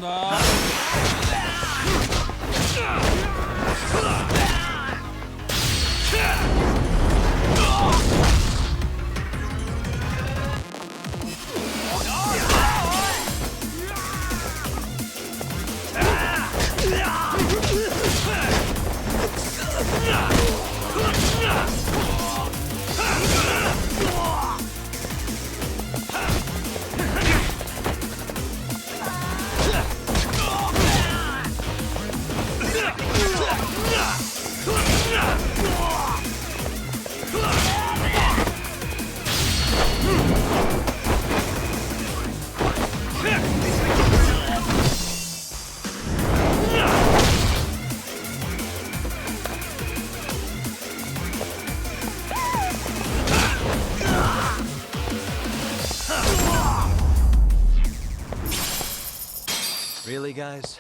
들어온다. Really, guys?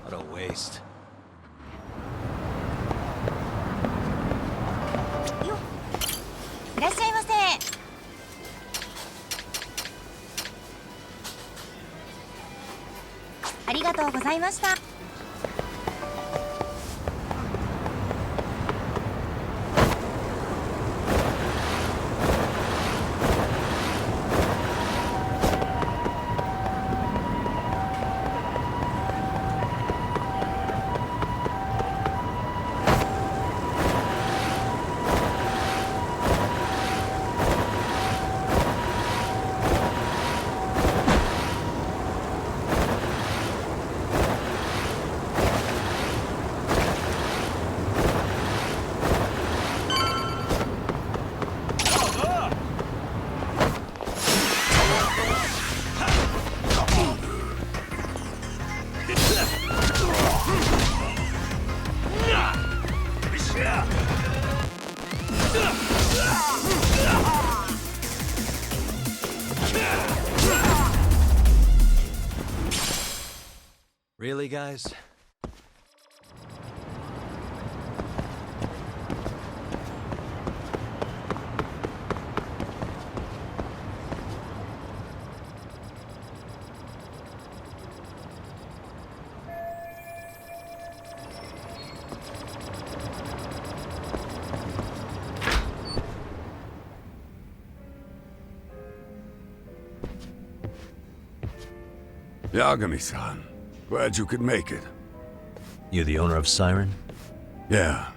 What a waste. いらっしゃいませ。ありがとうございました。Really, guys? Yagami-san, glad you could make it. You the owner of Siren? Yeah,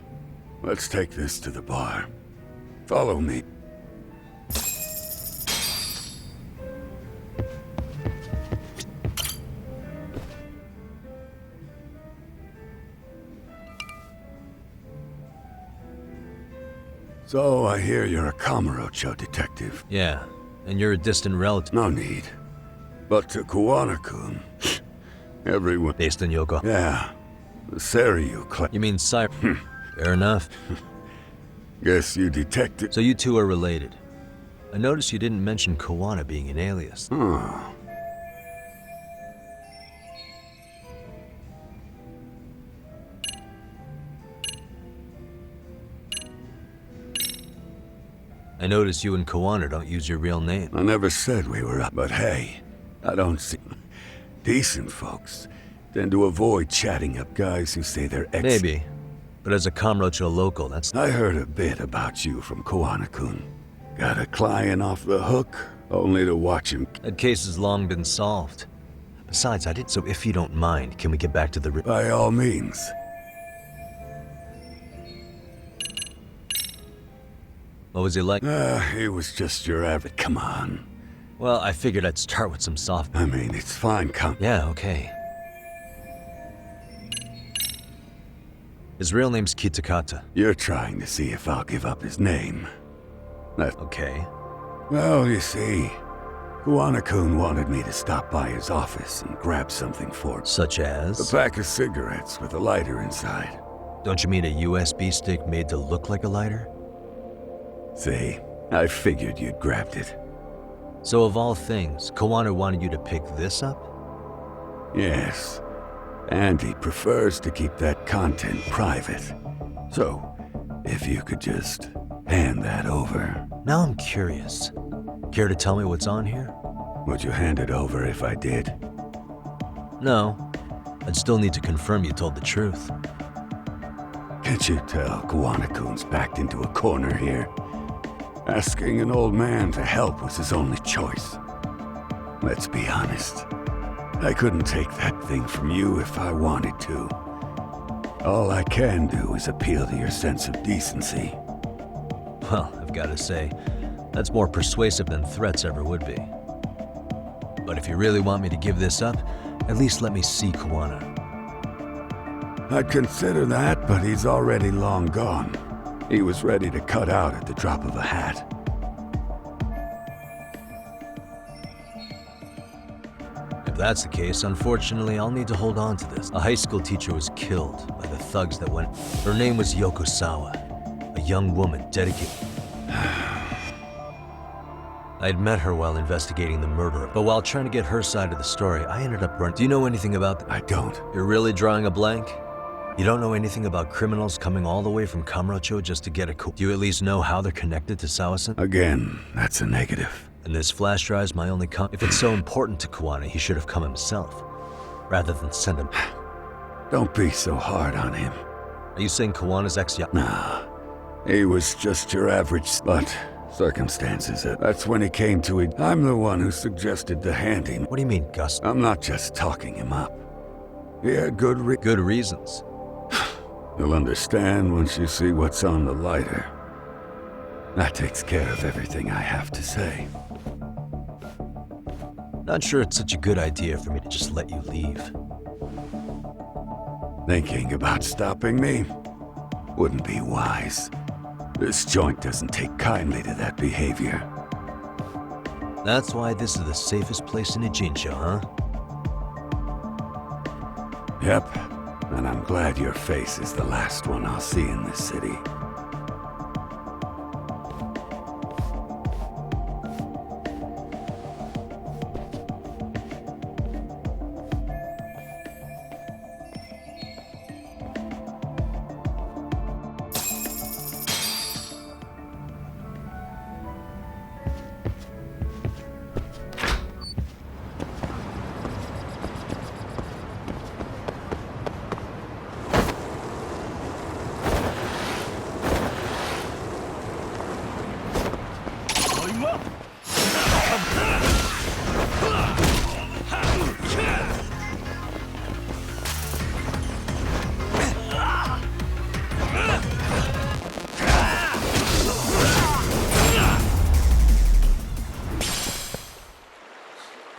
let's take this to the bar. Follow me. So, I hear you're a Kamurocho detective. Yeah, and you're a distant relative. No need. But to Kuwana-kun, everyone... Based in Yoko. Yeah, the Seiryu clan. You mean Siren? Fair enough. Guess you detected... So you two are related. I noticed you didn't mention Kawana being an alias. Oh. I noticed you and Kawana don't use your real name. I never said we were up, but hey, I don't see... Decent folks tend to avoid chatting up guys who say they're ex... Maybe. But as a Kamurocho local, that's... I heard a bit about you from Kuwana-kun. Got a client off the hook, only to watch him... That case has long been solved. Besides, I did... So if you don't mind, can we get back to the... By all means. What was he like? He was just your average... Come on. Well, I figured I'd start with some soft... I mean, it's fine, Yeah, okay. His real name's Kitakata. You're trying to see if I'll give up his name. Okay. Well, you see, Kuwana-kun wanted me to stop by his office and grab something for him. Such as? A pack of cigarettes with a lighter inside. Don't you mean a USB stick made to look like a lighter? See, I figured you'd grabbed it. So of all things, Kawana wanted you to pick this up? Yes. And he prefers to keep that content private. So, if you could just hand that over. Now I'm curious. Care to tell me what's on here? Would you hand it over if I did? No. I'd still need to confirm you told the truth. Can't you tell Kuwana-kun's backed into a corner here? Asking an old man to help was his only choice. Let's be honest. I couldn't take that thing from you if I wanted to. All I can do is appeal to your sense of decency. Well, I've got to say, that's more persuasive than threats ever would be. But if you really want me to give this up, at least let me see Kawana. I'd consider that, but he's already long gone. He was ready to cut out at the drop of a hat. If that's the case, unfortunately, I'll need to hold on to this. A high school teacher was killed by the thugs that went... Her name was Yokosawa, a young woman dedicated... I'd met her while investigating the murder, but while trying to get her side of the story, I ended up running... Do you know anything about... I don't. You're really drawing a blank? You don't know anything about criminals coming all the way from Kamurocho just to get a... Do you at least know how they're connected to Sawasan? Again, that's a negative. And this flash drive's my only If it's so important to Kawana, he should have come himself, rather than send him... Don't be so hard on him. Are you saying Kawana's ex... Nah, he was just your average... But circumstances, that's when he came to it. I'm the one who suggested the handing. What do you mean, Gus? I'm not just talking him up. He had good reasons. You'll understand once you see what's on the lighter. That takes care of everything I have to say. Not sure it's such a good idea for me to just let you leave. Thinking about stopping me wouldn't be wise. This joint doesn't take kindly to that behavior. That's why this is the safest place in Ijincho, huh? Yep, and I'm glad your face is the last one I'll see in this city.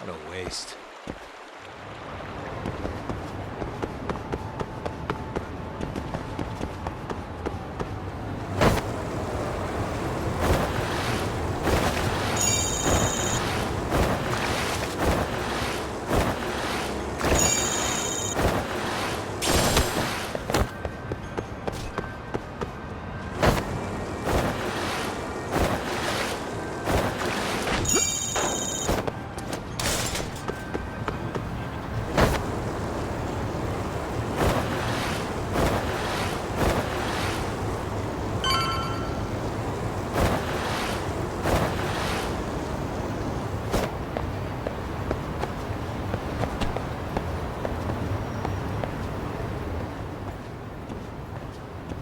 What a waste.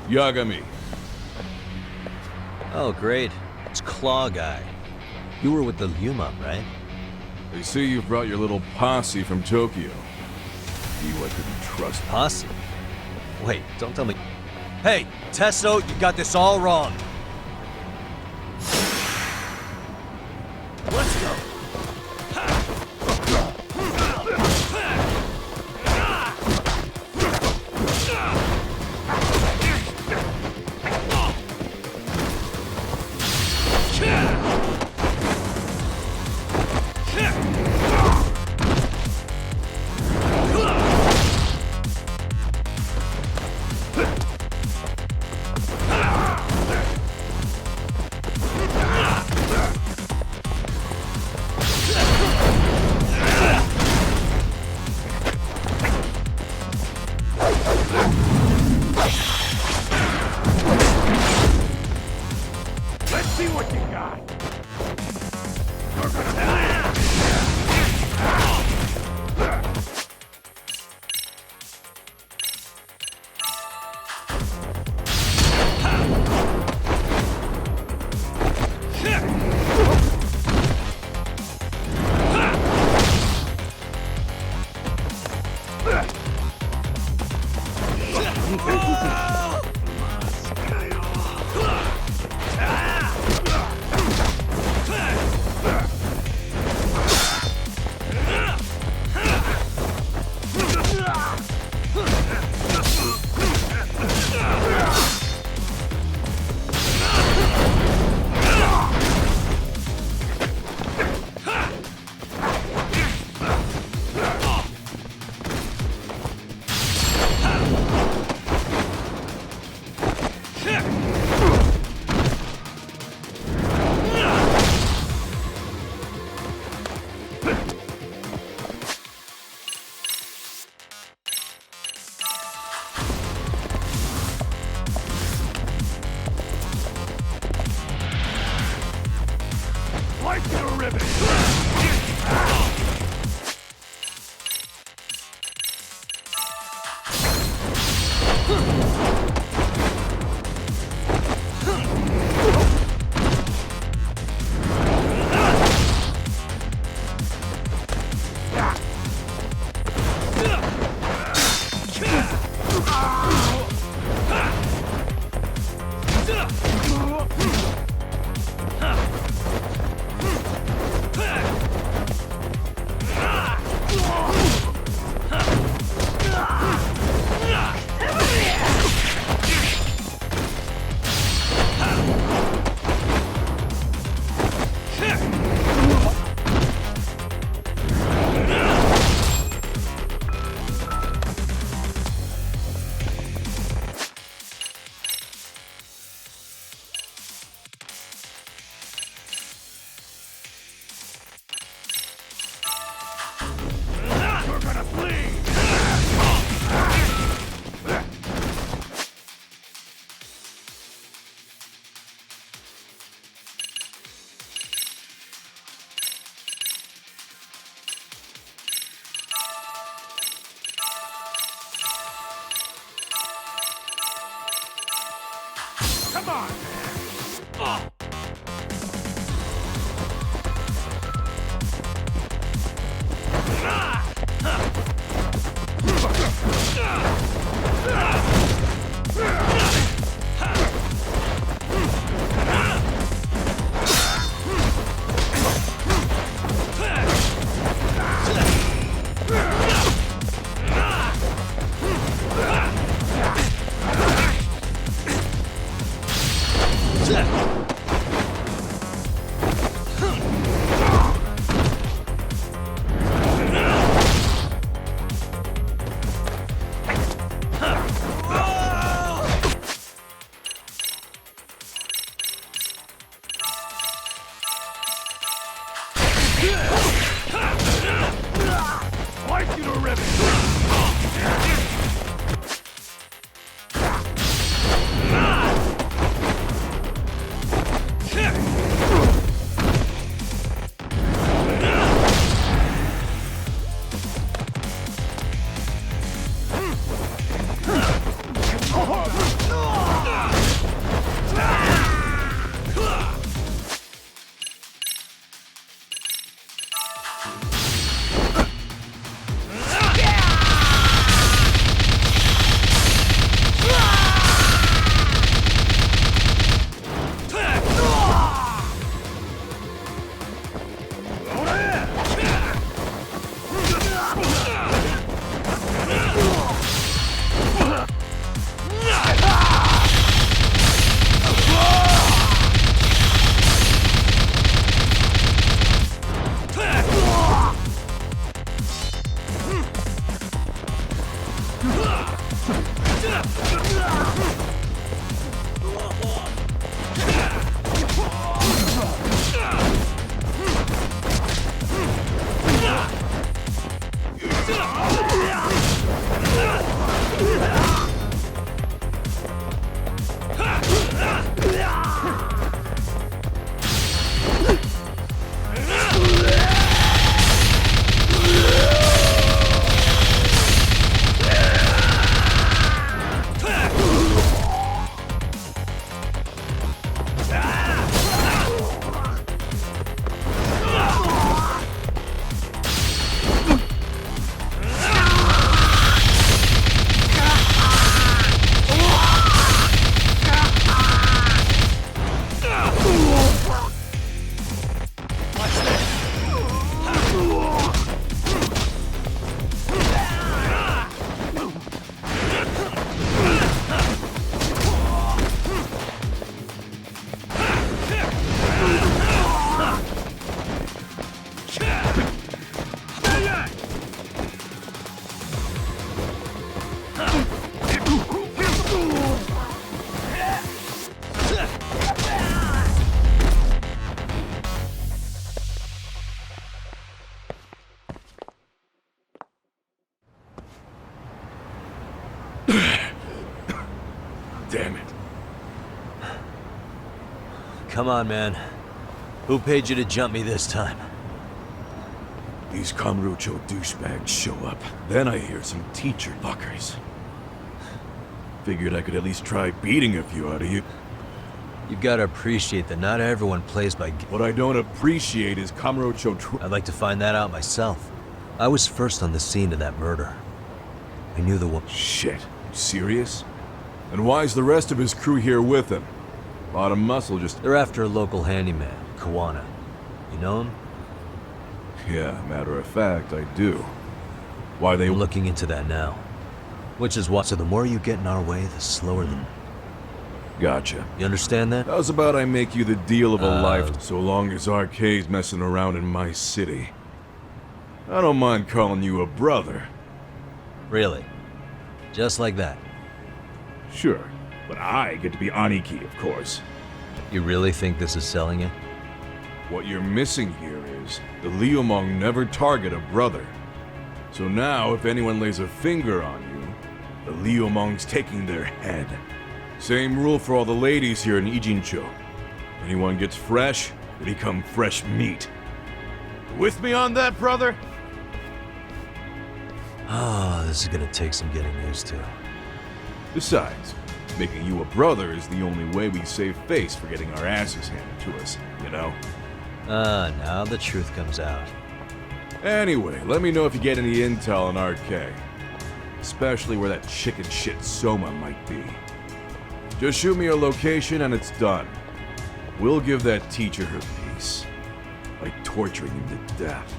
Yagami. Oh, great. It's Claw Guy. You were with the Yuma, right? They say you brought your little posse from Tokyo. You I couldn't trust. Posse? Wait, don't tell me... Hey, Tesso, you got this all wrong. Let's go! Let's see what you got. Like your ribbon. Come on, man. Like you to ribbon. Damn it. Come on, man. Who paid you to jump me this time? These Kamurocho douchebags show up. Then I hear some teacher fuckers. Figured I could at least try beating a few out of you. You've got to appreciate that not everyone plays by... What I don't appreciate is Kamurocho I'd like to find that out myself. I was first on the scene of that murder. I knew the woman... Shit. You serious? And why's the rest of his crew here with him? A lot of muscle just... They're after a local handyman, Kawana. You know him? Yeah, matter of fact, I do. Why they... I'm looking into that now. Which is why... So the more you get in our way, the slower the... Gotcha. You understand that? How's about I make you the deal of a life, so long as Arcade's messing around in my city? I don't mind calling you a brother. Really? Just like that? Sure, but I get to be Aniki, of course. You really think this is selling it? What you're missing here is the Liumong never target a brother. So now, if anyone lays a finger on you, the Liumong's taking their head. Same rule for all the ladies here in Ijincho. Anyone gets fresh, they become fresh meat. With me on that, brother? Oh, this is gonna take some getting used to. Besides, making you a brother is the only way we save face for getting our asses handed to us, you know? Now the truth comes out. Anyway, let me know if you get any intel on RK. Especially where that chicken shit Soma might be. Just shoot me a location and it's done. We'll give that teacher her piece. By torturing him to death.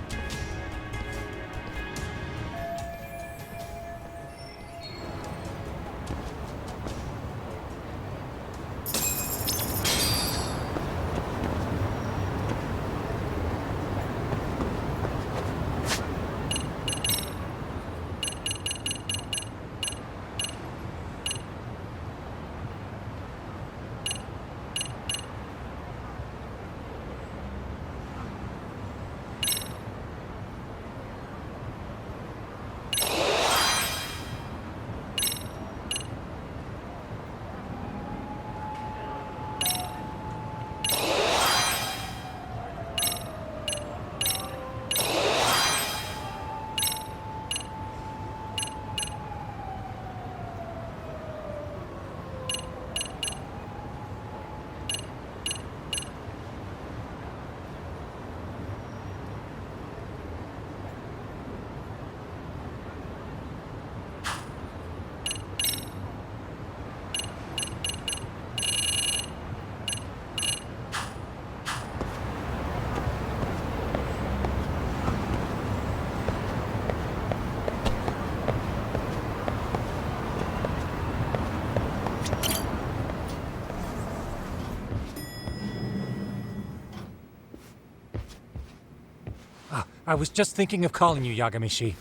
I was just thinking of calling you, Yagamishi.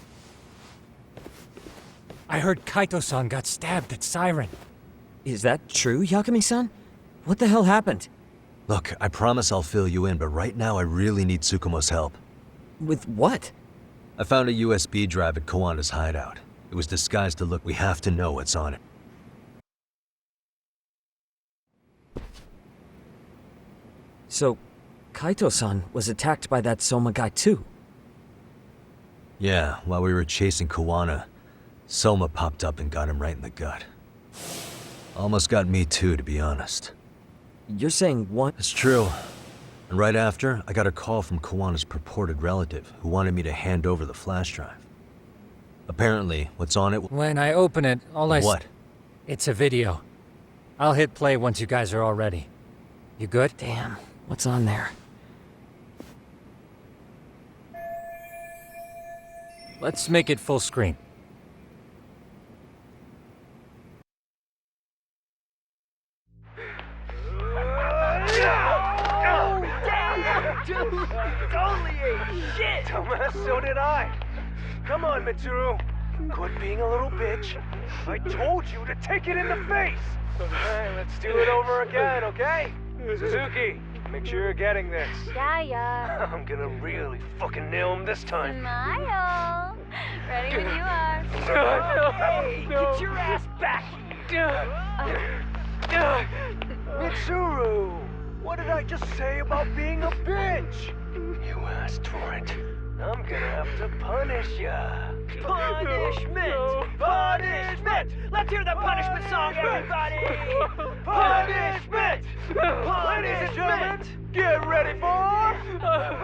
I heard Kaito-san got stabbed at Siren. Is that true, Yagami-san? What the hell happened? Look, I promise I'll fill you in, but right now I really need Tsukumo's help. With what? I found a USB drive at Kawana's hideout. It was disguised to look. We have to know what's on it. So, Kaito-san was attacked by that Soma guy too? Yeah, while we were chasing Kawana, Soma popped up and got him right in the gut. Almost got me too, to be honest. You're saying what? It's true. And right after, I got a call from Kawana's purported relative who wanted me to hand over the flash drive. Apparently, what's on it... When I open it, What? It's a video. I'll hit play once you guys are all ready. You good? Damn, what's on there? Let's make it full screen. Dude, only ate shit! So did I. Come on, Mitsuru. Quit being a little bitch. I told you to take it in the face. Okay, let's do it over again, okay? Suzuki, make sure you're getting this. Yeah. I'm gonna really fucking nail him this time. Smile. Ready when you are. Hey, get your ass back! Mitsuru! What did I just say about being a bitch? You asked for it. I'm gonna have to punish ya. Punishment! Punishment! Let's hear the punishment song, everybody! Punishment! Ladies and gentlemen, get ready for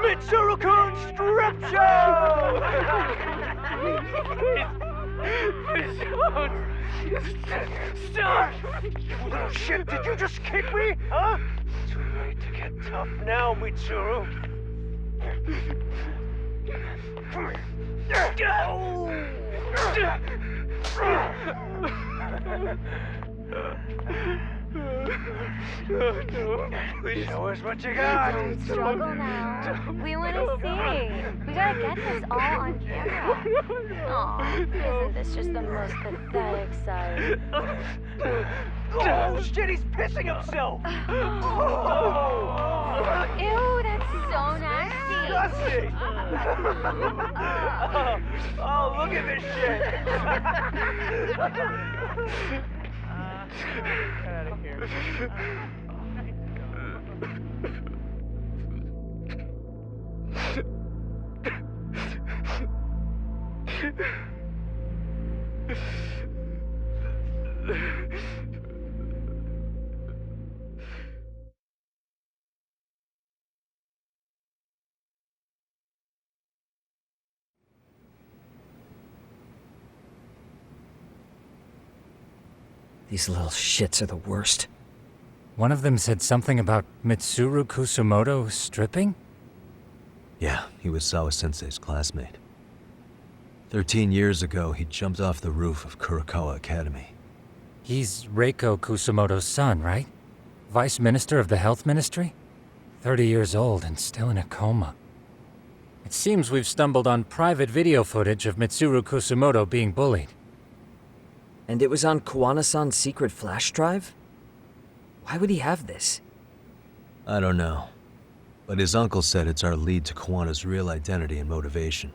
Mitsuru-kun's strip show! Stop! You little shit, did you just kick me? Huh? Too late to get tough now, Mitsuru. Come Show us what you got. Don't struggle now. We want to see. We gotta get this all on camera. Aw, isn't this just the most pathetic sight? Oh shit, he's pissing himself! Ew, that's so nasty. Disgusting! Oh, look at this shit! Get out of here. These little shits are the worst. One of them said something about Mitsuru Kusumoto stripping? Yeah, he was Sawa-sensei's classmate. 13 years ago, he jumped off the roof of Kurokawa Academy. He's Reiko Kusumoto's son, right? Vice Minister of the Health Ministry? 30 years old and still in a coma. It seems we've stumbled on private video footage of Mitsuru Kusumoto being bullied. And it was on Kawana-san's secret flash drive? Why would he have this? I don't know. But his uncle said it's our lead to Kawana's real identity and motivation.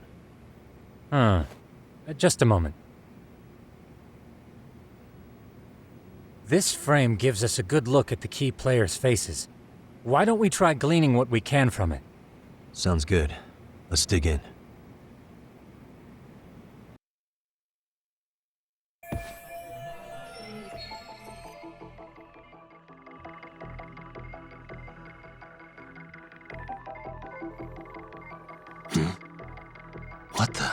Just a moment. This frame gives us a good look at the key players' faces. Why don't we try gleaning what we can from it? Sounds good. Let's dig in. What the?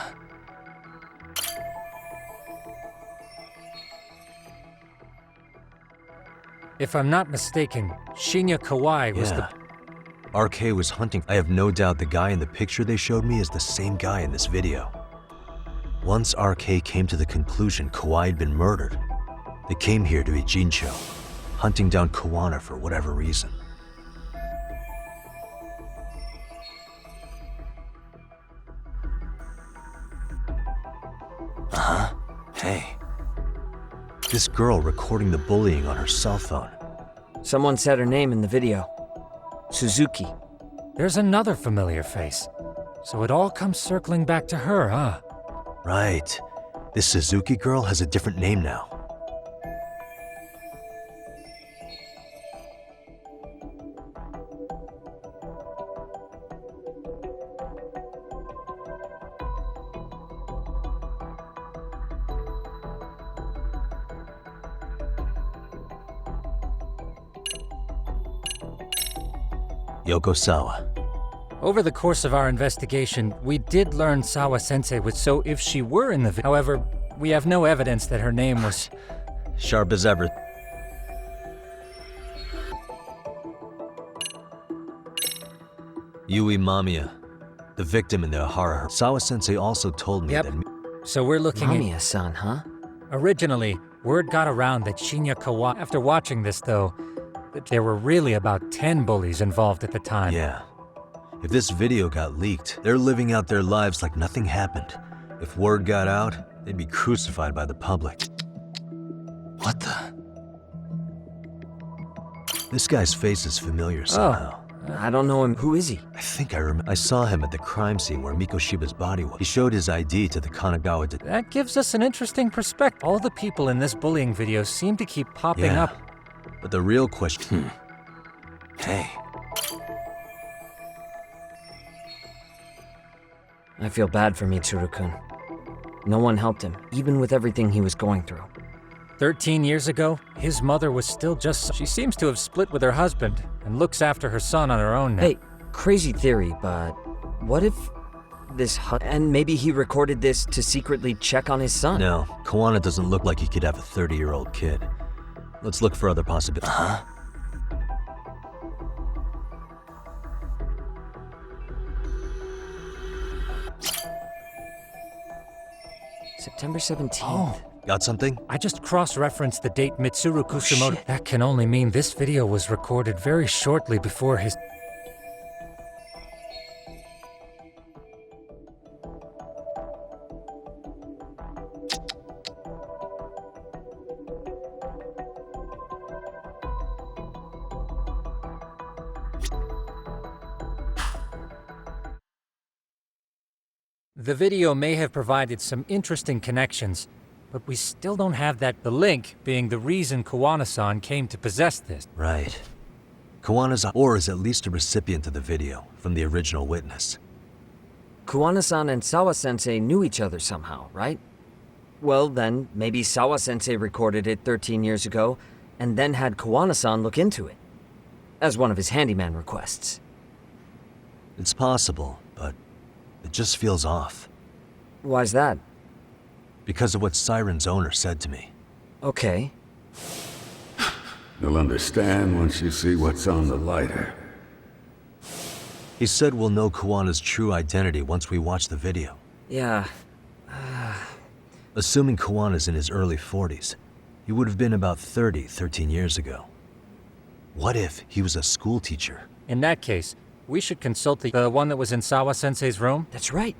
If I'm not mistaken, Shinya Kawai was the... RK was hunting. I have no doubt the guy in the picture they showed me is the same guy in this video. Once RK came to the conclusion Kawai had been murdered, they came here to Ijincho, hunting down Kawana for whatever reason. Hey. This girl recording the bullying on her cell phone. Someone said her name in the video. Suzuki. There's another familiar face. So it all comes circling back to her, huh? Right. This Suzuki girl has a different name now. Yoko Sawa. Over the course of our investigation, we did learn Sawa-sensei was so if she were in the However, we have no evidence that her name was... Sharp as ever. Yui Mamiya, the victim in the Ahara. Sawa-sensei also told me Yep. that... So we're looking at... Mamiya-san, huh? Originally, word got around that Shinya Kawai... After watching this, though, that there were really about 10 bullies involved at the time. Yeah. If this video got leaked, they're living out their lives like nothing happened. If word got out, they'd be crucified by the public. What the? This guy's face is familiar somehow. I don't know him. Who is he? I think I remember. I saw him at the crime scene where Mikoshiba's body was. He showed his ID to the Kanagawa That gives us an interesting perspective. All the people in this bullying video seem to keep popping Yeah. up. But the real question... Hey. I feel bad for Mitsuru-kun. No one helped him, even with everything he was going through. 13 years ago, his mother was still just... She seems to have split with her husband and looks after her son on her own now. Hey, crazy theory, but what if this and maybe he recorded this to secretly check on his son? No, Kawana doesn't look like he could have a 30-year-old kid. Let's look for other possibilities. September 17th. Oh, Got something? I just cross-referenced the date Mitsuru Kusumoto. shit. That can only mean this video was recorded very shortly before his... The video may have provided some interesting connections, but we still don't have that. The link being the reason Kawana-san came to possess this. Right. Kawana's or is at least a recipient of the video from the original witness. Kuwana-san and Sawa-sensei knew each other somehow, right? Well, then, maybe Sawa-sensei recorded it 13 years ago, and then had Kuwana-san look into it. As one of his handyman requests. It's possible, but it just feels off. Why's that? Because of what Siren's owner said to me. Okay. You'll understand once you see what's on the lighter. He said we'll know Kawana's true identity once we watch the video. Yeah. Assuming Kawana's in his early 40s, he would have been about 30 13 years ago. What if he was a school teacher? In that case, we should consult the one that was in Sawa-sensei's room. That's right.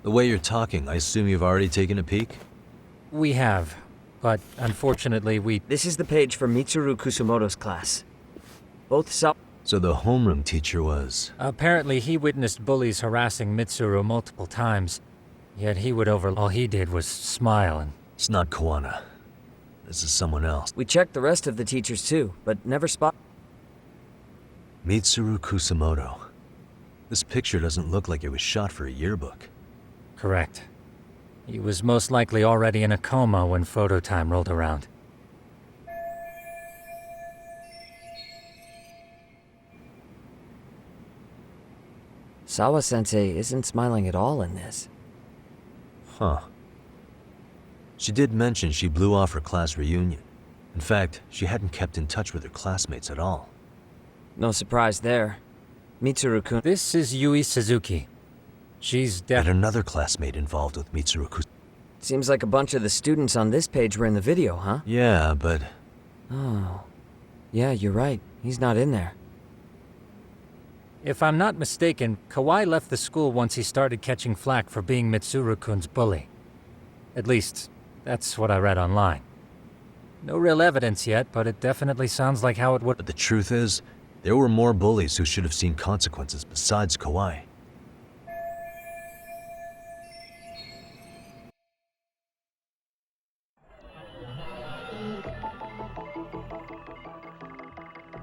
The way you're talking, I assume you've already taken a peek? We have, but unfortunately This is the page for Mitsuru Kusumoto's class. Both Sawa... So the homeroom teacher was... apparently he witnessed bullies harassing Mitsuru multiple times, yet he would all he did was smile and... It's not Kawana. This is someone else. We checked the rest of the teachers too, but never spot... Mitsuru Kusumoto. This picture doesn't look like it was shot for a yearbook. Correct. He was most likely already in a coma when photo time rolled around. Sawa-sensei isn't smiling at all in this. Huh. She did mention she blew off her class reunion. In fact, she hadn't kept in touch with her classmates at all. No surprise there. Mitsuru-kun... This is Yui Suzuki. She's And another classmate involved with Mitsuru Kusumoto. Seems like a bunch of the students on this page were in the video, huh? Yeah, but... Oh. Yeah, you're right. He's not in there. If I'm not mistaken, Kawai left the school once he started catching flack for being Mitsuru-kun's bully. At least, that's what I read online. No real evidence yet, but it definitely sounds like how it would... But the truth is, there were more bullies who should have seen consequences besides Kawai.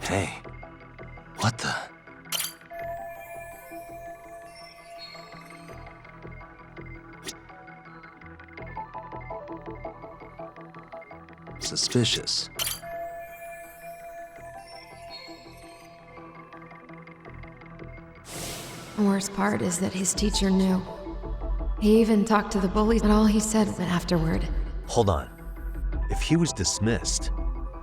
Hey, what the? Suspicious. The worst part is that his teacher knew. He even talked to the bullies, but all he said was afterward. Hold on. If he was dismissed,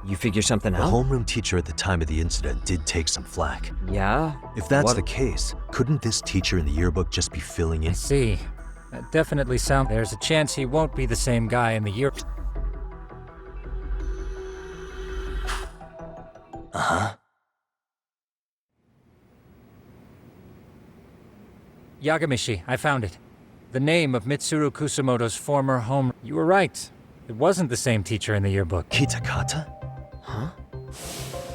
You figure something the out? homeroom teacher at the time of the incident did take some flack. Yeah? If that's What- the case, couldn't this teacher in the yearbook just be filling I in? see. That definitely sounds... There's a chance he won't be the same guy in the year... Uh-huh. Yagamishi, I found it. The name of Mitsuru Kusumoto's former home... You were right. It wasn't the same teacher in the yearbook. Kitakata? Huh?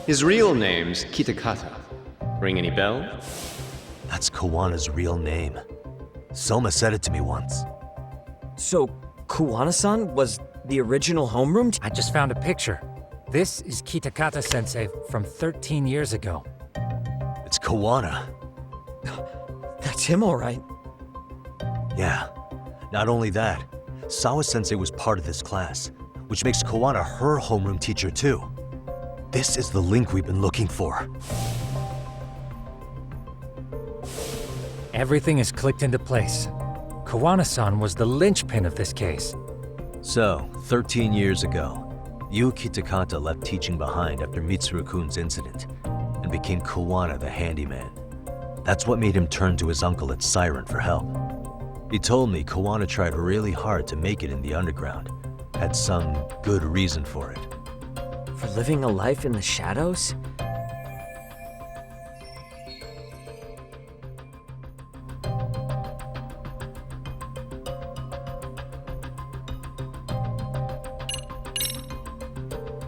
His real name's Kitakata. Ring any bell? That's Kawana's real name. Soma said it to me once. So, Kuwana-san was the original homeroom I just found a picture. This is Kitakata-sensei from 13 years ago. It's Kawana. That's him, all right. Yeah. Not only that, Sawa-sensei was part of this class, which makes Kawana her homeroom teacher too. This is the link we've been looking for. Everything is clicked into place. Kawana-san was the linchpin of this case. So, 13 years ago, Yu Kitakata left teaching behind after Mitsuru-kun's incident and became Kawana the handyman. That's what made him turn to his uncle at Siren for help. He told me Kawana tried really hard to make it in the underground. Had some good reason for it. For living a life in the shadows?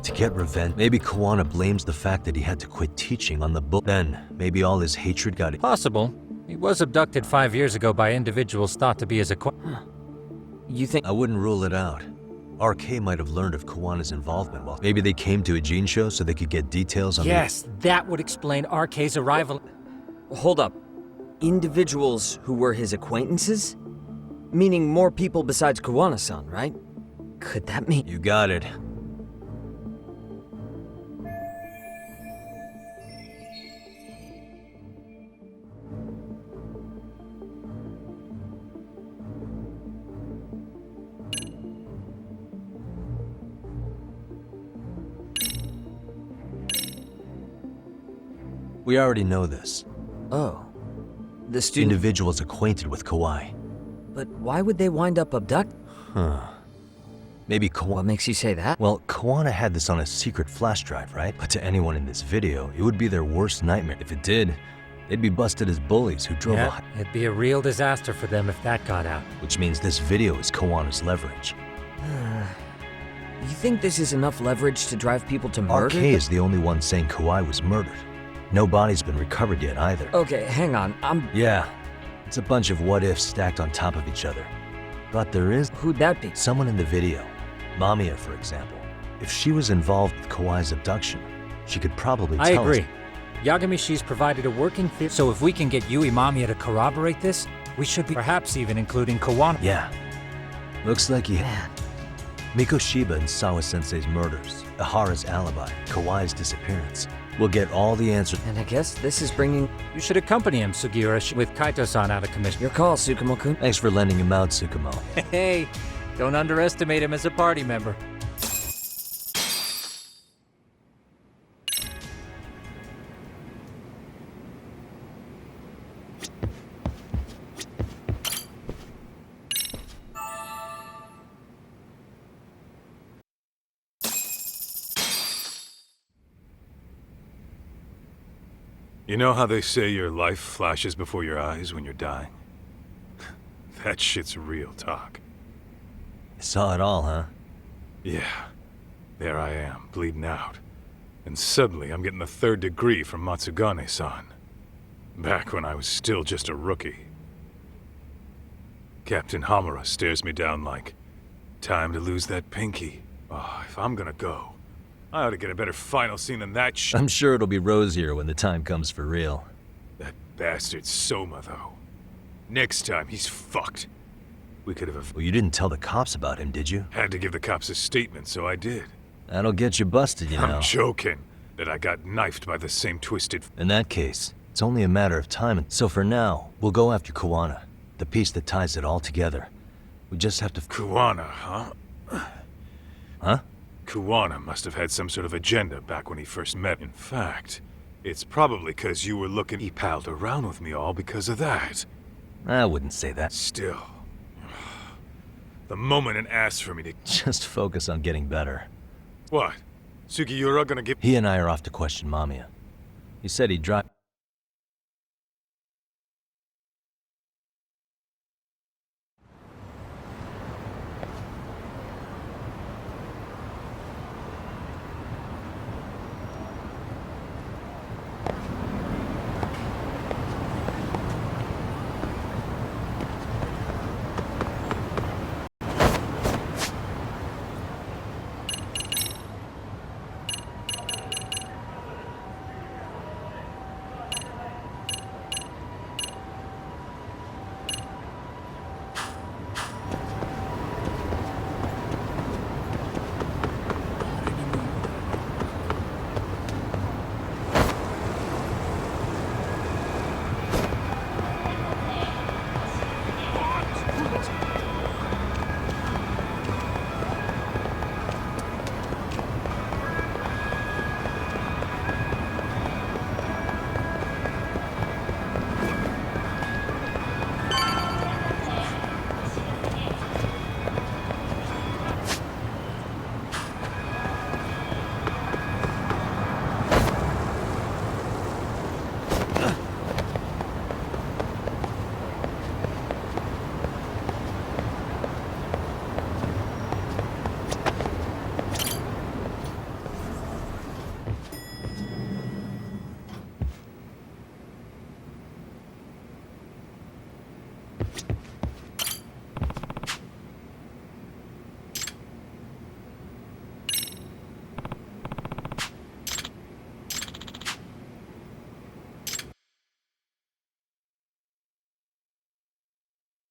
To get revenge, maybe Kawana blames the fact that he had to quit teaching on the book. Then, maybe all his hatred got it. Possible. He was abducted 5 years ago by individuals thought to be his acquaintance. You think... I wouldn't rule it out. RK might have learned of Kawana's involvement while maybe they came to a Gene show so they could get details on Yes, that would explain RK's arrival. Hold up. Individuals who were his acquaintances? Meaning more people besides Kawana-san, right? Could that mean... You got it. We already know this. Oh. The student... Individuals acquainted with Kawai. But why would they wind up abduct... Maybe Kawana... What makes you say that? Well, Kawana had this on a secret flash drive, right? But to anyone in this video, it would be their worst nightmare. If it did, they'd be busted as bullies who drove Yeah, it'd be a real disaster for them if that got out. Which means this video is Kawana's leverage. You think this is enough leverage to drive people to murder? RK is the only one saying Kawai was murdered. No body's been recovered yet either. Okay, hang on. Yeah, it's a bunch of what-ifs stacked on top of each other. But there is... Who'd that be? Someone in the video. Mamiya, for example. If she was involved with Kawai's abduction, she could probably tell us... I agree. Yagamishi's provided a working theory, so if we can get Yui Mamiya to corroborate this, we should be perhaps even including Kawana. Yeah. Looks like he... Man. Mikoshiba and Sawa-sensei's murders, Ihara's alibi, Kawai's disappearance. We'll get all the answers. And I guess this is bringing... You should accompany him, Sugiura, with Kaito-san out of commission. Your call, Tsukumo-kun. Thanks for lending him out, Tsukumo. Hey, don't underestimate him as a party member. You know how they say your life flashes before your eyes when you're dying? That shit's real talk. You saw it all, huh? Yeah. There I am, bleeding out. And suddenly I'm getting the 3rd degree from Matsugane-san. Back when I was still just a rookie. Captain Hamura stares me down like, time to lose that pinky. Oh, if I'm gonna go, I ought to get a better final scene than that shit. I'm sure it'll be rosier when the time comes for real. That bastard Soma, though. Next time, he's fucked. We could have... Well, you didn't tell the cops about him, did you? Had to give the cops a statement, so I did. That'll get you busted, you know. I'm joking that I got knifed by the same twisted... In that case, it's only a matter of time. So for now, we'll go after Kawana, the piece that ties it all together. We just have to... Kawana, huh? Huh? Kawana must have had some sort of agenda back when he first met. In fact, it's probably because you were looking... He palled around with me all because of that. I wouldn't say that. Still. The moment it asked for me to... Just focus on getting better. What? Sugiura gonna give... He and I are off to question Mamiya. He said he'd drive...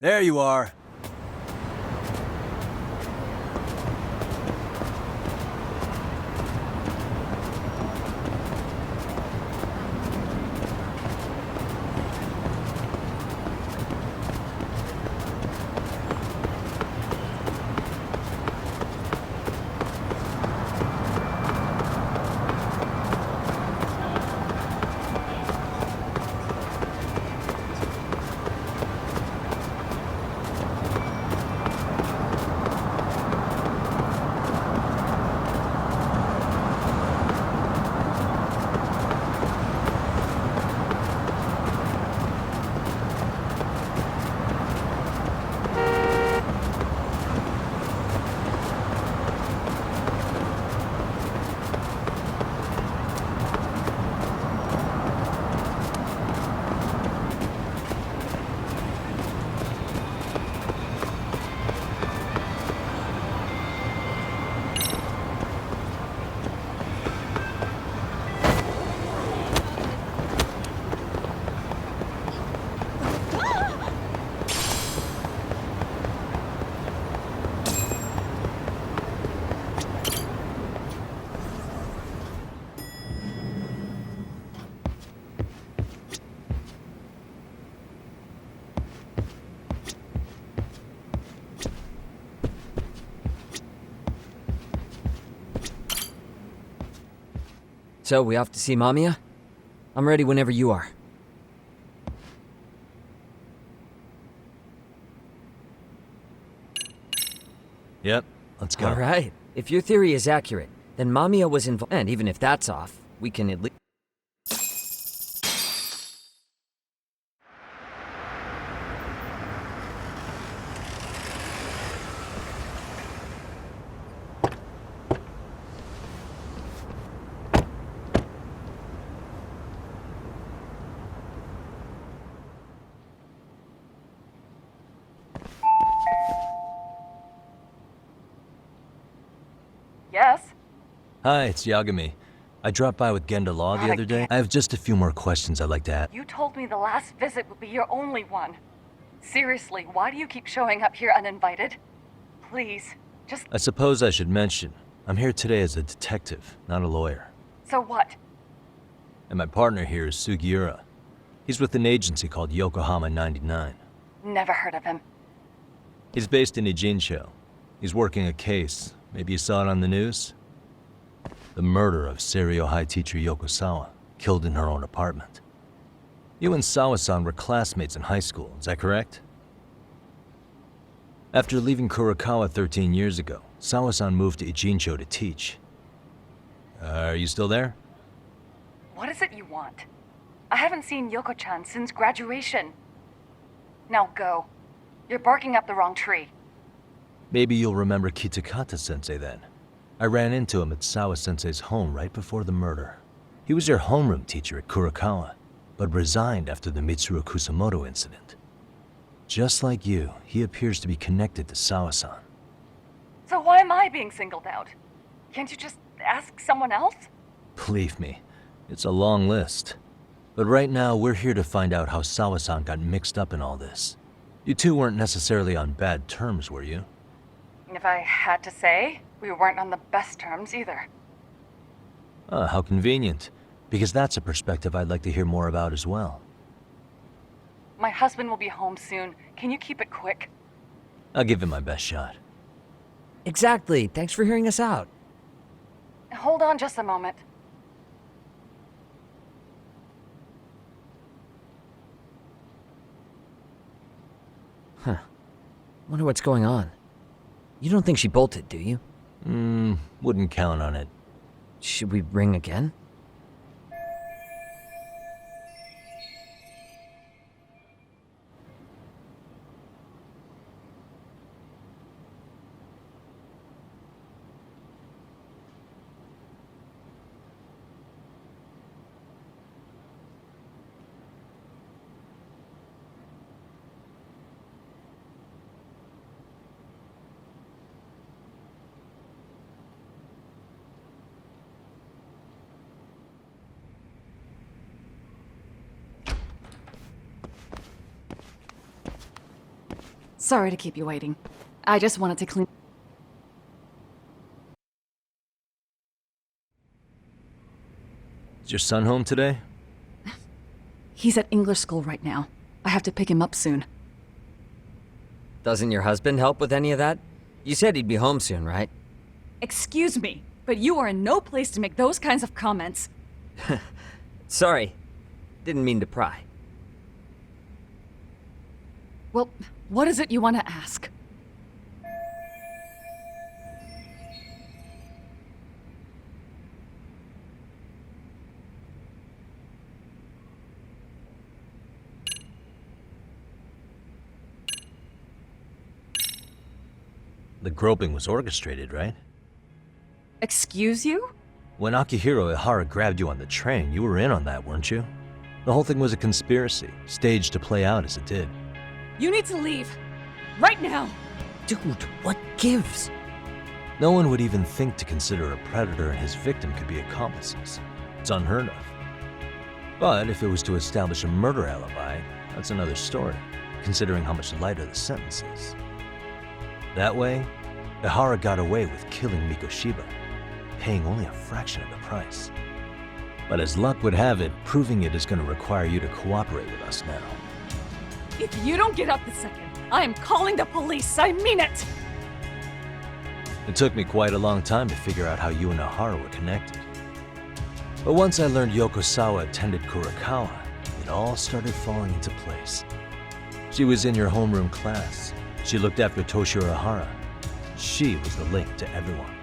There you are. So, we off to see Mamiya? I'm ready whenever you are. Yep, let's go. Alright. If your theory is accurate, then Mamiya was involved. And even if that's off, we can at least. Yes? Hi, it's Yagami. I dropped by with Genda Law the Not other day. again. I have just a few more questions I'd like to ask. You told me the last visit would be your only one. Seriously, why do you keep showing up here uninvited? Please, just... I suppose I should mention, I'm here today as a detective, not a lawyer. So what? And my partner here is Sugiura. He's with an agency called Yokohama 99. Never heard of him. He's based in Ijincho. He's working a case. Maybe you saw it on the news? The murder of Seiryo High teacher Yokosawa, killed in her own apartment. You and Sawa-san were classmates in high school, is that correct? After leaving Kurokawa 13 years ago, Sawa-san moved to Ijincho to teach. Are you still there? What is it you want? I haven't seen Yoko-chan since graduation. Now go. You're barking up the wrong tree. Maybe you'll remember Kitakata-sensei then. I ran into him at Sawa-sensei's home right before the murder. He was your homeroom teacher at Kurokawa, but resigned after the Mitsuru Kusamoto incident. Just like you, he appears to be connected to Sawa-san. So why am I being singled out? Can't you just ask someone else? Believe me, it's a long list. But right now, we're here to find out how Sawa-san got mixed up in all this. You two weren't necessarily on bad terms, were you? If I had to say, we weren't on the best terms either. Ah, how convenient. Because that's a perspective I'd like to hear more about as well. My husband will be home soon. Can you keep it quick? I'll give it my best shot. Exactly. Thanks for hearing us out. Hold on just a moment. Wonder what's going on. You don't think she bolted, do you? Wouldn't count on it. Should we ring again? Sorry to keep you waiting. I just wanted to clean... Is your son home today? He's at English school right now. I have to pick him up soon. Doesn't your husband help with any of that? You said he'd be home soon, right? Excuse me, but you are in no place to make those kinds of comments. Sorry. Didn't mean to pry. Well, what is it you want to ask? The groping was orchestrated, right? Excuse you? When Akihiro Ihara grabbed you on the train, you were in on that, weren't you? The whole thing was a conspiracy, staged to play out as it did. You need to leave. Right now. Dude, what gives? No one would even think to consider a predator and his victim could be accomplices. It's unheard of. But if it was to establish a murder alibi, that's another story, considering how much lighter the sentence is. That way, Ihara got away with killing Mikoshiba, paying only a fraction of the price. But as luck would have it, proving it is going to require you to cooperate with us now. If you don't get up this second, I am calling the police. I mean it. It took me quite a long time to figure out how you and Ihara were connected. But once I learned Yokosawa attended Kurakawa, it all started falling into place. She was in your homeroom class. She looked after Toshiro Ihara. She was the link to everyone.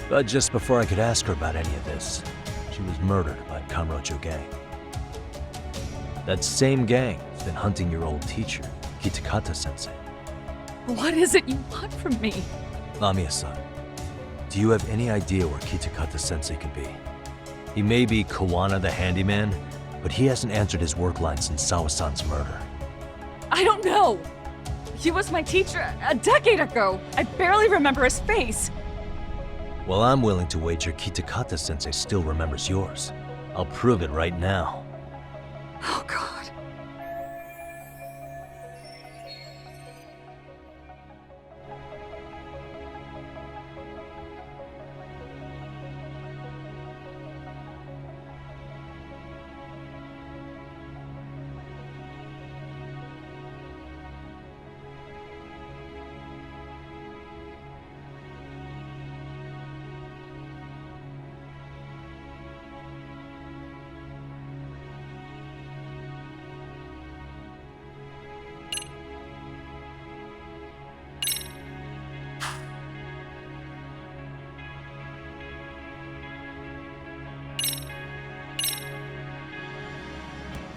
But just before I could ask her about any of this, she was murdered by Kamurocho gang. That same gang has been hunting your old teacher, Kitakata-sensei. What is it you want from me? Lamia-san, do you have any idea where Kitakata-sensei could be? He may be Kawana the handyman, but he hasn't answered his work line since Sawa-san's murder. I don't know. He was my teacher a decade ago. I barely remember his face. Well, I'm willing to wager Kitakata-sensei still remembers yours. I'll prove it right now. Oh, God.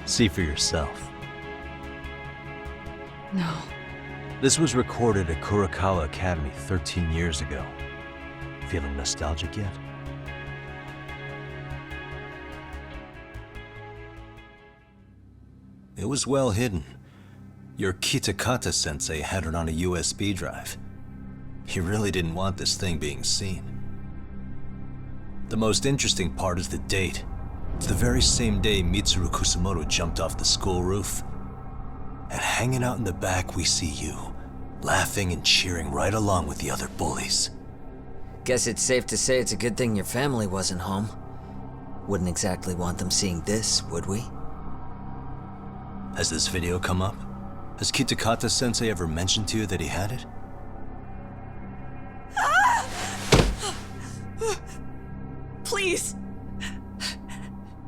See for yourself. No. This was recorded at Kurakawa Academy 13 years ago. Feeling nostalgic yet? It was well hidden. Your Kitakata-sensei had it on a USB drive. He really didn't want this thing being seen. The most interesting part is the date. It's the very same day Mitsuru Kusamoto jumped off the school roof. And hanging out in the back, we see you, laughing and cheering right along with the other bullies. Guess it's safe to say it's a good thing your family wasn't home. Wouldn't exactly want them seeing this, would we? Has this video come up? Has Kitakata-sensei ever mentioned to you that he had it? Please.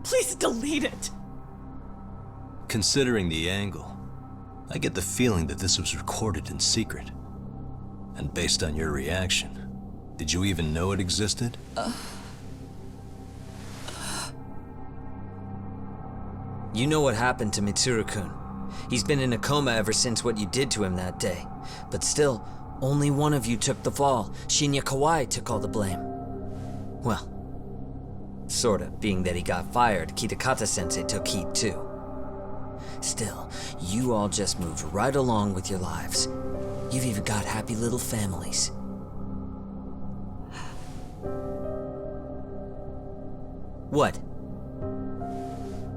Please delete it. Considering the angle, I get the feeling that this was recorded in secret. And based on your reaction, did you even know it existed? You know what happened to Mitsuru-kun. He's been in a coma ever since what you did to him that day. But still, only one of you took the fall. Shinya Kawai took all the blame. Well, sorta, being that he got fired, Kitakata-sensei took heat too. Still, you all just moved right along with your lives. You've even got happy little families. What?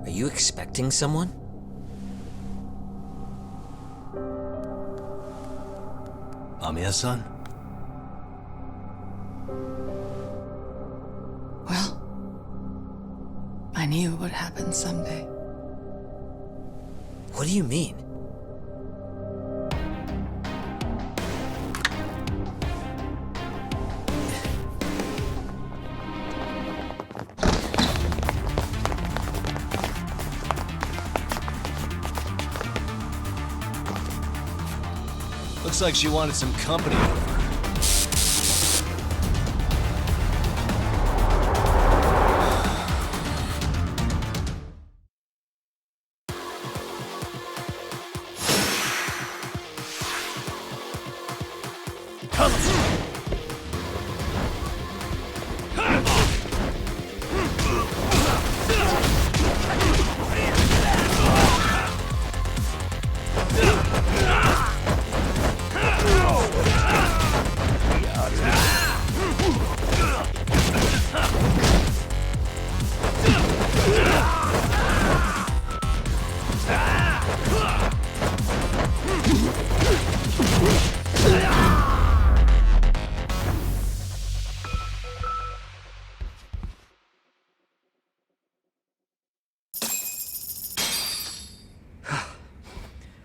Are you expecting someone? Mamiya-san? Well, I knew it would happen someday. What do you mean? Looks like she wanted some company over.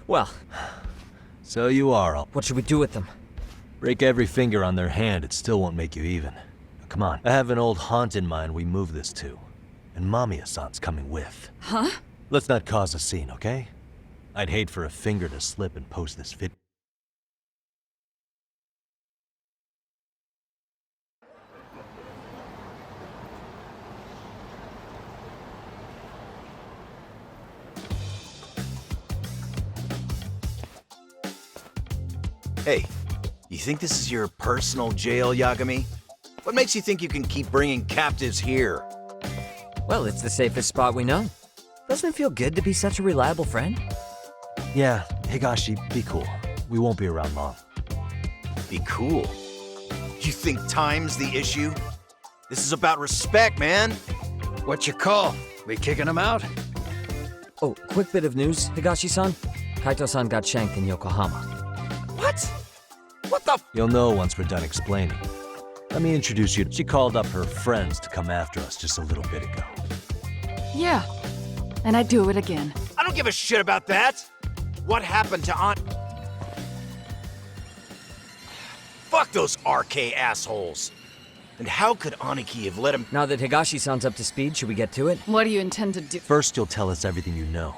Well, So you are all. what should we do with them? Break every finger on their hand, it still won't make you even. Now, come on, I have an old haunt in mind we move this to. And Mamiya-san's coming with. Huh? Let's not cause a scene, okay? I'd hate for a finger to slip and post this vid. Hey, you think this is your personal jail, Yagami? What makes you think you can keep bringing captives here? Well, it's the safest spot we know. Doesn't it feel good to be such a reliable friend? Yeah, Higashi, be cool. We won't be around long. Be cool. You think time's the issue? This is about respect, man. What's your call? We kicking him out? Oh, quick bit of news, Higashi-san. Kaito-san got shanked in Yokohama. What? What the f- You'll know once we're done explaining. Let me introduce you. She called up her friends to come after us just a little bit ago. Yeah. And I'd do it again. I don't give a shit about that. What happened to Fuck those RK assholes. And how could Aniki have let him- Now that Higashi-san's up to speed, should we get to it? What do you intend to do? First, you'll tell us everything you know.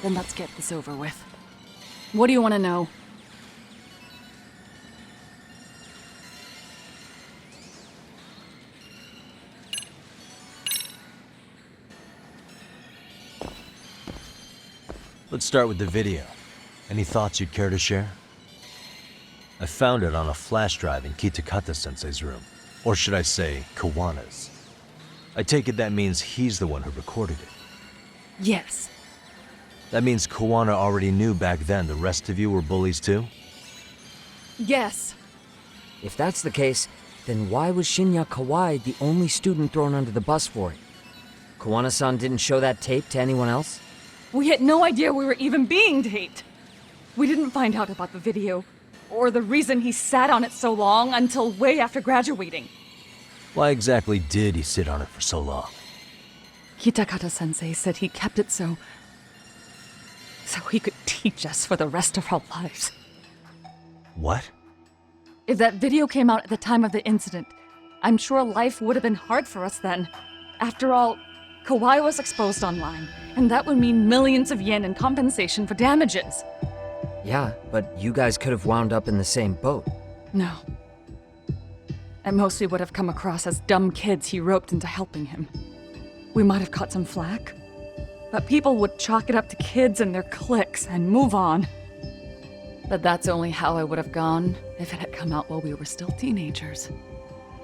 Then let's get this over with. What do you want to know? Let's start with the video. Any thoughts you'd care to share? I found it on a flash drive in Kitakata-sensei's room. Or should I say, Kawana's. I take it that means he's the one who recorded it. Yes. That means Kawana already knew back then the rest of you were bullies too? Yes. If that's the case, then why was Shinya Kawai the only student thrown under the bus for it? Kawana-san didn't show that tape to anyone else? We had no idea we were even being taped. We didn't find out about the video, or the reason he sat on it so long until way after graduating. Why exactly did he sit on it for so long? Kitakata-sensei said he kept it so he could teach us for the rest of our lives. What? If that video came out at the time of the incident, I'm sure life would have been hard for us then. After all, Kawhi was exposed online, and that would mean millions of yen in compensation for damages. Yeah, but you guys could have wound up in the same boat. No. At most, we would have come across as dumb kids he roped into helping him. We might have caught some flack, but people would chalk it up to kids and their cliques and move on. But that's only how it would have gone if it had come out while we were still teenagers.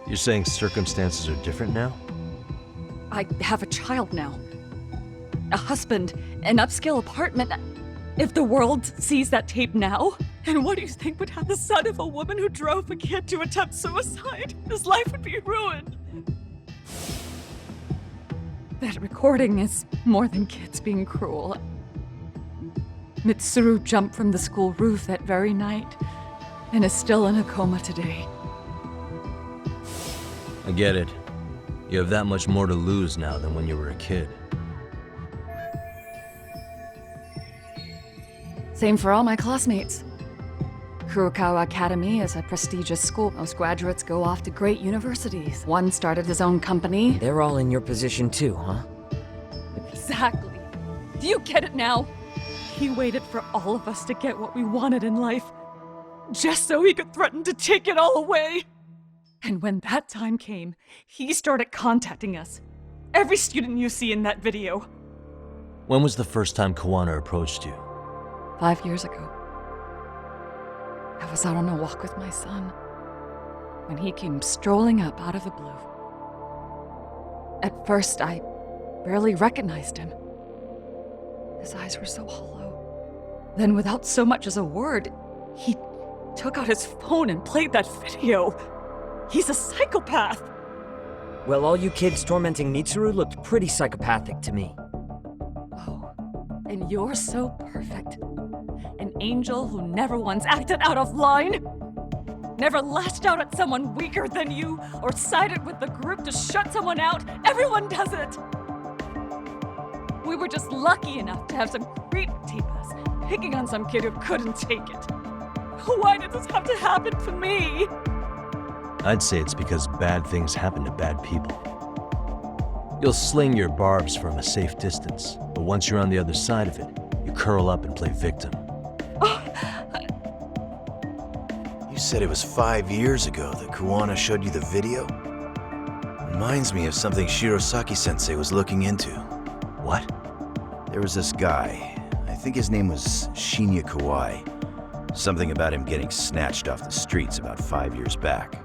You're saying circumstances are different now? I have a child now. A husband, an upscale apartment. If the world sees that tape now, and what do you think would have the son of a woman who drove a kid to attempt suicide? His life would be ruined. That recording is more than kids being cruel. Mitsuru jumped from the school roof that very night, and is still in a coma today. I get it. You have that much more to lose now than when you were a kid. Same for all my classmates. Kurokawa Academy is a prestigious school. Most graduates go off to great universities. One started his own company. They're all in your position too, huh? Exactly. Do you get it now? He waited for all of us to get what we wanted in life, just so he could threaten to take it all away. And when that time came, he started contacting us. Every student you see in that video. When was the first time Kawana approached you? 5 years ago. I was out on a walk with my son when he came strolling up out of the blue. At first, I barely recognized him. His eyes were so hollow. Then, without so much as a word, he took out his phone and played that video. He's a psychopath! Well, all you kids tormenting Mitsuru looked pretty psychopathic to me. Oh, and you're so perfect. An angel who never once acted out of line? Never lashed out at someone weaker than you, or sided with the group to shut someone out. Everyone does it! We were just lucky enough to have some creep tape us, picking on some kid who couldn't take it. Why did this have to happen to me? I'd say it's because bad things happen to bad people. You'll sling your barbs from a safe distance, but once you're on the other side of it, you curl up and play victim. You said it was 5 years ago that Kawana showed you the video? Reminds me of something Shirosaki-sensei was looking into. What? There was this guy. I think his name was Shinya Kawai. Something about him getting snatched off the streets about 5 years back.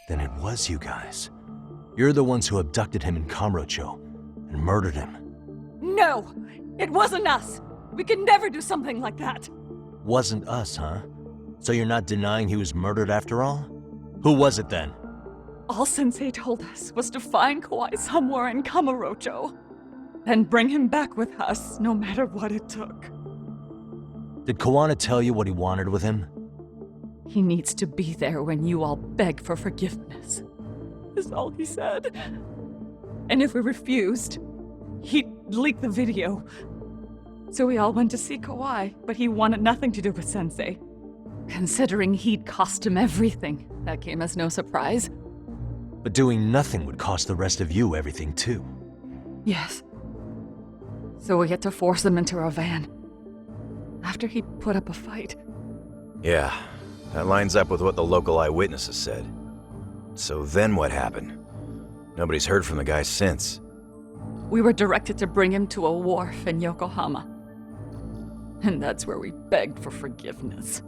Then it was you guys. You're the ones who abducted him in Kamurocho and murdered him. No! It wasn't us! We could never do something like that! Wasn't us, huh? So you're not denying he was murdered after all? Who was it then? All Sensei told us was to find Kawhi somewhere in Kamurocho, then bring him back with us, no matter what it took. Did Kawana tell you what he wanted with him? He needs to be there when you all beg for forgiveness, is all he said. And if we refused, he'd leak the video. So we all went to see Kawhi, but he wanted nothing to do with Sensei. Considering he'd cost him everything, that came as no surprise. But doing nothing would cost the rest of you everything too. Yes. So we had to force him into our van. After he put up a fight. Yeah, that lines up with what the local eyewitnesses said. So then what happened? Nobody's heard from the guy since. We were directed to bring him to a wharf in Yokohama. And that's where we begged for forgiveness.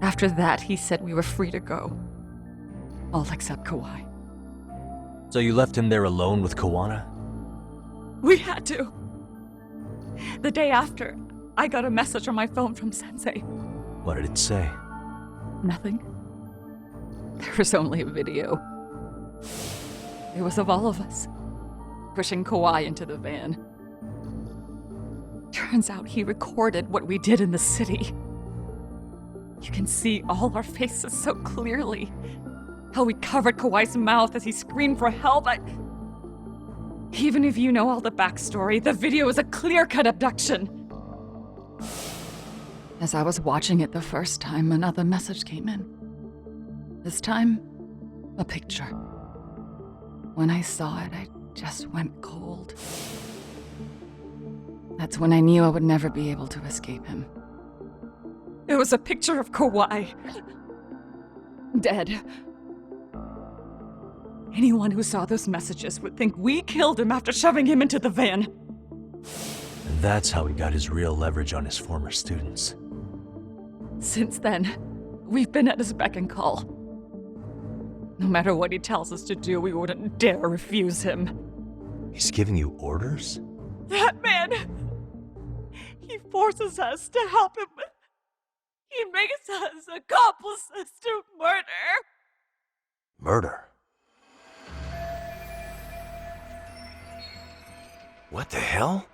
After that, he said we were free to go. All except Kawhi. So you left him there alone with Kawana? We had to. The day after, I got a message on my phone from Sensei. What did it say? Nothing. There was only a video. It was of all of us, pushing Kawhi into the van. Turns out he recorded what we did in the city. You can see all our faces so clearly. How we covered Kawhi's mouth as he screamed for help. Even if you know all the backstory, the video is a clear-cut abduction. As I was watching it the first time, another message came in. This time, a picture. When I saw it, I just went cold. That's when I knew I would never be able to escape him. It was a picture of Kawhi. Dead. Anyone who saw those messages would think we killed him after shoving him into the van. And that's how he got his real leverage on his former students. Since then, we've been at his beck and call. No matter what he tells us to do, we wouldn't dare refuse him. He's giving you orders? That man! He forces us to help him. He makes us accomplices to murder. Murder? What the hell?